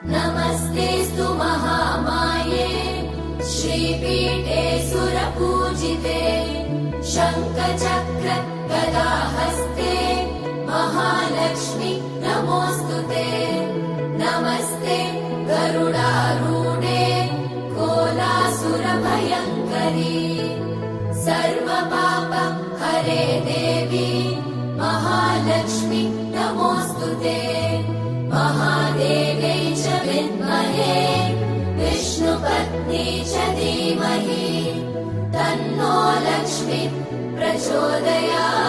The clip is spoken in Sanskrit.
नमस्तेऽस्तु महामाये श्रीपीठे सुरपूजिते शङ्खचक्र गदाहस्ते महालक्ष्मी नमोऽस्तुते। नमस्ते गरुडारूढे कोलासुरभयङ्करी सर्वपाप हरे देवी महालक्ष्मी नमोऽस्तुते। महादेव्यै च विद्महे विष्णुपत्नी च धीमहि तन्नो लक्ष्मी प्रचोदयात्।